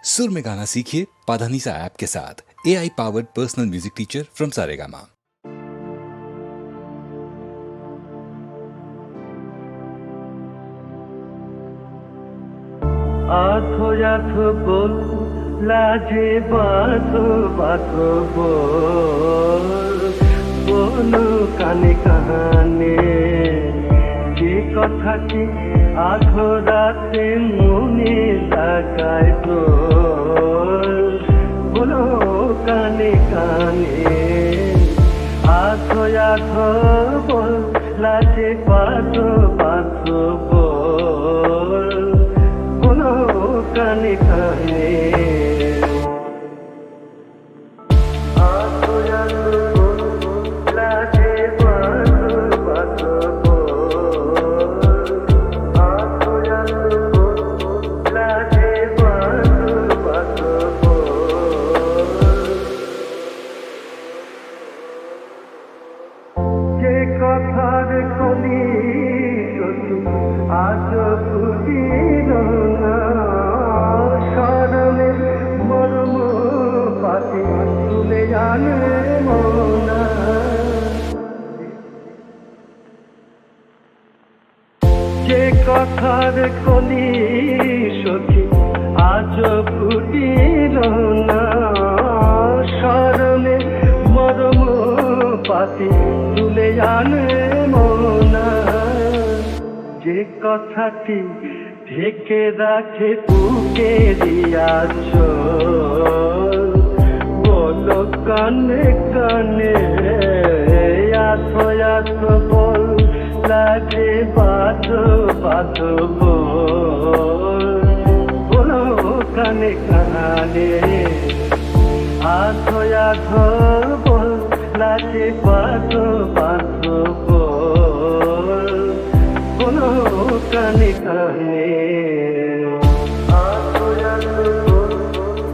सुर में गाना सीखिए पाधानीसा ऐप के साथ। AI powered personal music teacher from Saregama. आथो आथो बोल लाजे बाथो बाथो बोलो काने काने যে কথাটি আধো রাতে মনে লাগায় বলো কানে কানে আধো আধো বল লাজে বাথো বাথো বলো কানে কানে আধো আধো বল লাজে বাথো বাথো কথার কলি আজ ফুটিল না স্মরণে মর্ম পাতি তুলে জানে মনা যে কথার কলি সখী আজ ফুটিল না স্মরণে মর্ম পাতি তুলে জানে মনা যে কথাটি ঢেকে রাখে বুকে দিয়াছ বলো কানে কানে আথো আথো বল লাগে বাঁধো বাঁধো বলো কানে কানে আথো আথো বল লাগে বাঁধো বাঁধো বলো কানে কানে আথো আথো বল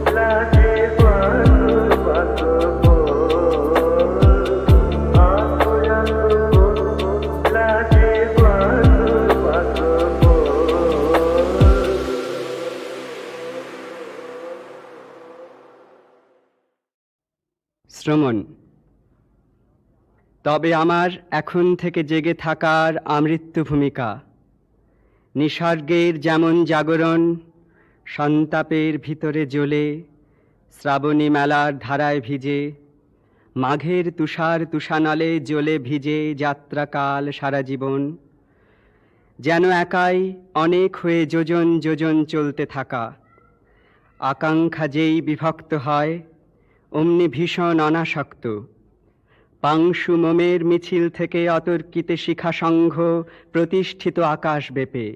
লাগে বাঁধো বাঁধো আথো আথো বল লাগে বাঁধো বাঁধো শ্রমণ। তবে আমার এখন থেকে জেগে থাকার আমৃত্যু ভূমিকা, নিসর্গের যেমন জাগরণ সন্তাপের ভিতরে জ্বলে, শ্রাবণী মেলার ধারায় ভিজে, মাঘের তুষার তুষানলে জ্বলে ভিজে যাত্রাকাল সারা জীবন, যেন একাই অনেক হয়ে যোজন যোজন চলতে থাকা। আকাঙ্ক্ষা যেই বিভক্ত হয় অমনি ভীষণ অনাসক্ত। পাংশু মোমের মিছিল থেকে অতর্কিতে শিখা সংঘ প্রতিষ্ঠিত আকাশ বেপে,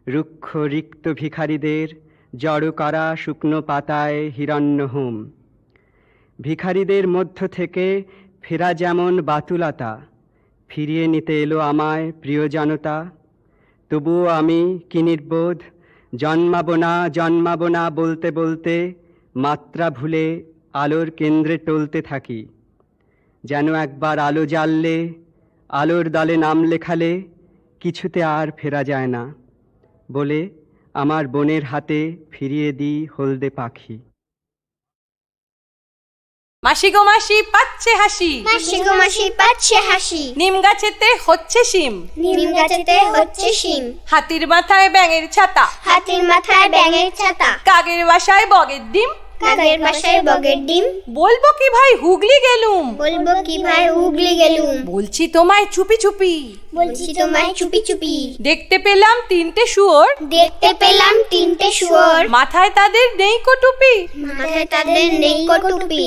রুক্ষ রিক্ত ভিখারীদের জড়ো করা শুকনো পাতায় হিরণ্যহোম। ভিখারীদের মধ্য থেকে ফেরা যেমন বাতুলতা, ফিরিয়ে নিতে এলো আমায় প্রিয়জনতা। তবুও আমি কি নির্বোধ, জন্মাবো না বলতে বলতে মাত্রা ভুলে আলোর কেন্দ্রে টলতে থাকি। যেন একবার আলো জ্বাললে, আলোর দলে নাম লেখালে কিছুতে আর ফেরা যায় না বলে আমার বোনের হাতে ফিরিয়ে দিই হলদে পাখি। মাসি গো মাসি পাচ্ছে হাসি, মাসি গো মাসি পাচ্ছে হাসি, নিম গাছেতে হচ্ছে শিম, নিম গাছেতে হচ্ছে শিম, হাতির মাথায় ব্যাঙের ছাতা, হাতির মাথায় ব্যাঙের ছাতা, কাকের বাসায় বগের ডিম, কাকের বাসায় বগের ডিম। বলবো কি ভাই হুগলি গেলুম, বলবো কি ভাই হুগলি গেলুম, বলছি তোমায় চুপি চুপি, বলছি তোমায় চুপি চুপি। দেখতে পেলাম তিনটে শুয়োর, দেখতে পেলাম তিনটে শুয়োর, মাথায় তাদের নেই টুপি, মাথায় তাদের নেই টুপি।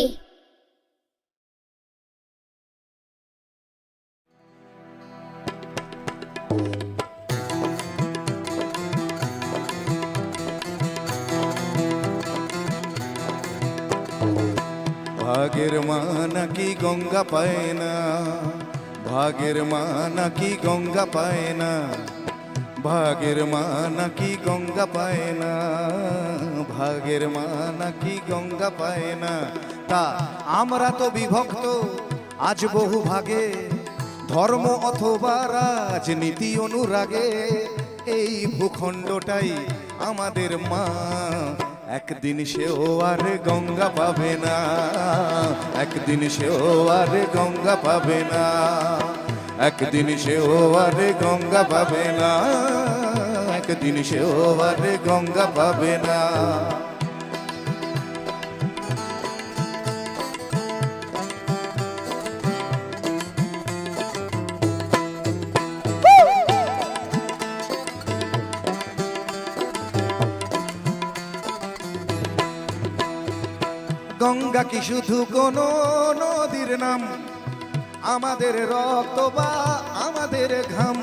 ভাগের মা নাকি গঙ্গা পায় না, ভাগের মা নাকি গঙ্গা পায় না, ভাগের মা নাকি গঙ্গা পায় না, ভাগের মা নাকি গঙ্গা পায় না। তা আমরা তো বিভক্ত আজ বহু ভাগে, ধর্ম অথবা রাজনীতি অনুরাগে। এই ভূখণ্ডটাই আমাদের মা, একদিন সেও আর গঙ্গা পাবে না, একদিন সেও আর গঙ্গা পাবে না, একদিন সেও আর গঙ্গা পাবে না, একদিন সেও আর গঙ্গা পাবে না। গঙ্গা কি শুধু কোন নদীর নাম, আমাদের রক্ত বা আমাদের ঘাম।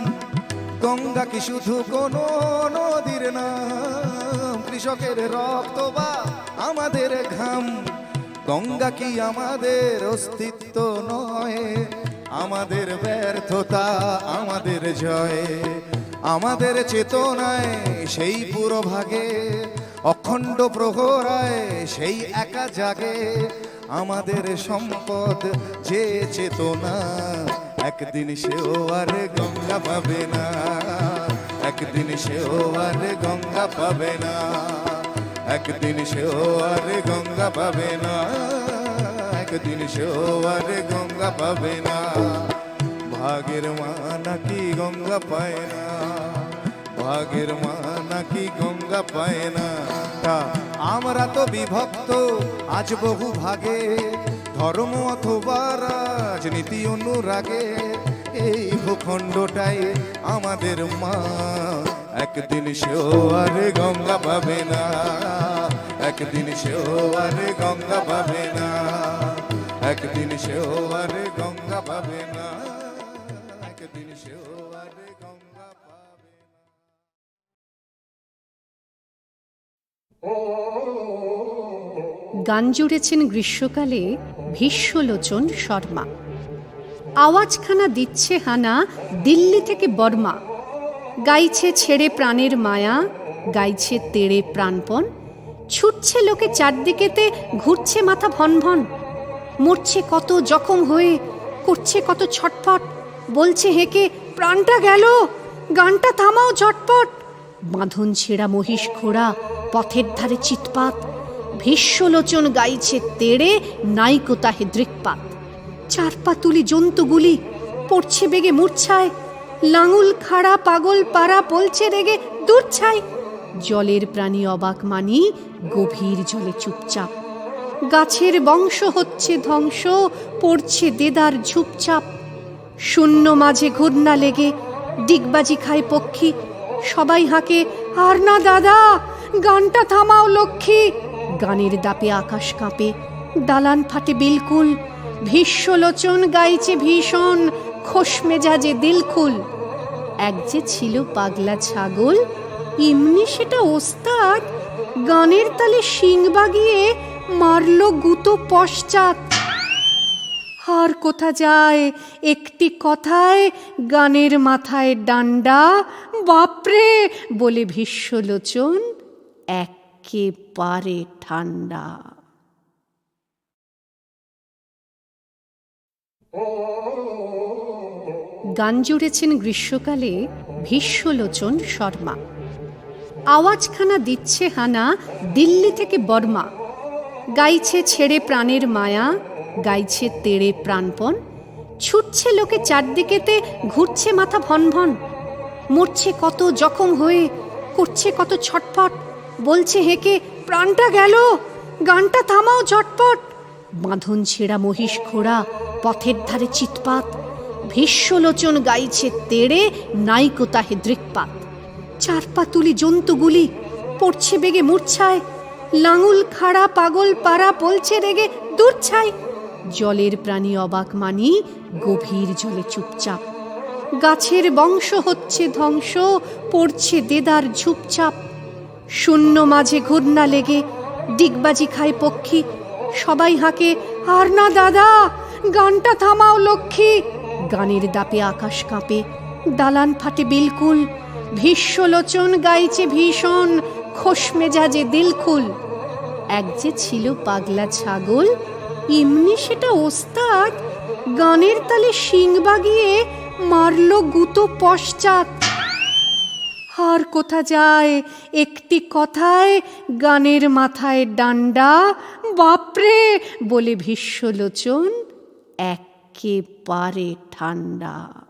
গঙ্গা কি শুধু কোন নদীর নাম, কৃষকের রক্ত বা আমাদের ঘাম। গঙ্গা কি আমাদের অস্তিত্ব নয়, আমাদের ব্যর্থতা আমাদের জয়। আমাদের চেতনায় সেই পুরো ভাগে, অখণ্ড প্রহরায় সেই একা জাগে। আমাদের সম্পদ যে চেতনা, একদিন সেও আর গঙ্গা পাবে না, একদিন সেও আর গঙ্গা পাবে না, একদিন সেও আর গঙ্গা পাবে না, একদিন সেও আর গঙ্গা পাবে না। ভাগের মা নাকি গঙ্গা পায় না, ভাগের মা নাকি গঙ্গা পায় না। তা আমরা তো বিভক্ত আজ বহু ভাগে, ধর্ম অথবা রাজনীতি অনুরাগে। এই ভূখণ্ডটাই আমাদের মা, একদিন সেও আর গঙ্গা পাবে না, একদিন সেও আর গঙ্গা পাবে না, একদিন সেও আর গঙ্গা পাবে না, একদিন সেও আর গঙ্গা পাবে না। গান জুড়েছেন গ্রীষ্মকালে ভীষ্মলোচন শর্মা। আওয়াজখানা দিচ্ছে হানা দিল্লি থেকে বর্মা। গাইছে ছেড়ে প্রাণের মায়া, গাইছে তেড়ে প্রাণপণ। ছুটছে লোকে চারদিকেতে, ঘুরছে মাথা ভনভন। মরছে কত জখম হয়ে, করছে কত ছটফট। বলছে হেঁকে প্রাণটা গেল, গানটা থামাও ঝটপট। বাঁধন ছেঁড়া মহিষ ঘোড়া, পথের ধারে চিৎপাত। ভীষ্মলোচন গাইছে তেড়ে, নাইকো তাহে দৃকপাত। চার পা তুলি জন্তুগুলি পড়ছে বেগে মূর্ছায়। লাঙুল খাড়া পাগল পাড়া বলছে রেগে দূর ছাই। জলের প্রাণী অবাক মানি, গভীর জলে চুপচাপ। গাছের বংশ হচ্ছে ধ্বংস, পড়ছে দেদার ঝুপচাপ। শূন্য মাঝে ঘূর্ণা লেগে ডিগবাজি খায় পক্ষী। সবাই হাঁকে আর না দাদা, গানটা থামাও লক্ষ্মী। গানের দাপে আকাশ কাঁপে, দালান ফাটে বিলকুল। ভীষ্মলোচন গাইছে ভীষণ, খোশ মেজাজে দিলখুল। এক যে ছিল পাগলা ছাগল, এমনি সেটা ওস্তাদ। গানের তালে শিং বাগিয়ে মারল গুতো পশ্চাৎ। আর কোথা যায় একটি কথায়, গানের মাথায় ডান্ডা। বাপরে বলে ভীষ্মলোচন একেবারে ঠান্ডা। গান জুড়েছেন গ্রীষ্মকালে ভীষ্মলোচন শর্মা। আওয়াজখানা দিচ্ছে হানা দিল্লি থেকে বর্মা। গাইছে ছেড়ে প্রাণের মায়া, গাইছে তেড়ে প্রাণপণ। ছুটছে লোকে চারদিকেতে, ঘুরছে মাথা ভনভন। মরছে কত জখম হয়ে, করছে কত ছটফট। বলছে হেঁকে প্রাণটা গেল, গানটা থামাও ঝটপট। বাঁধন ছেঁড়া মহিষ ঘোড়া, পথের ধারে চিৎপাত। ভীষ্মলোচন গাইছে তেড়ে, নাইকো তাহে দৃকপাত। চার পা তুলি জন্তুগুলি পড়ছে বেগে মূর্ছায়। লাঙুল খাড়া পাগল পাড়া বলছে রেগে দূর ছাই। জলের প্রাণী অবাক মানি, গভীর জলে চুপচাপ। গাছের বংশ হচ্ছে ধ্বংস, পড়ছে দেদার ঝুপচাপ। শূন্য মাঝে ঘূর্ণা লেগে ডিগবাজি খায় পক্ষী। সবাই হাঁকে আর না দাদা, গানটা থামাও লক্ষ্মী। গানের দাপে আকাশ কাঁপে, দালান ফাটে বিলকুল। ভীষ্মলোচন গাইছে ভীষণ, খোশ মেজাজে দিলখুল। এক যে ছিল পাগলা ছাগল, এমনি সেটা ওস্তাদ। গানের তালে শিং বাগিয়ে মারল গুতো পশ্চাৎ। আর কোথা যায় একটি কথায় গানের মাথায় ডান্ডা, বাপরে বলে ভীষ্মলোচন একেবারে ঠান্ডা।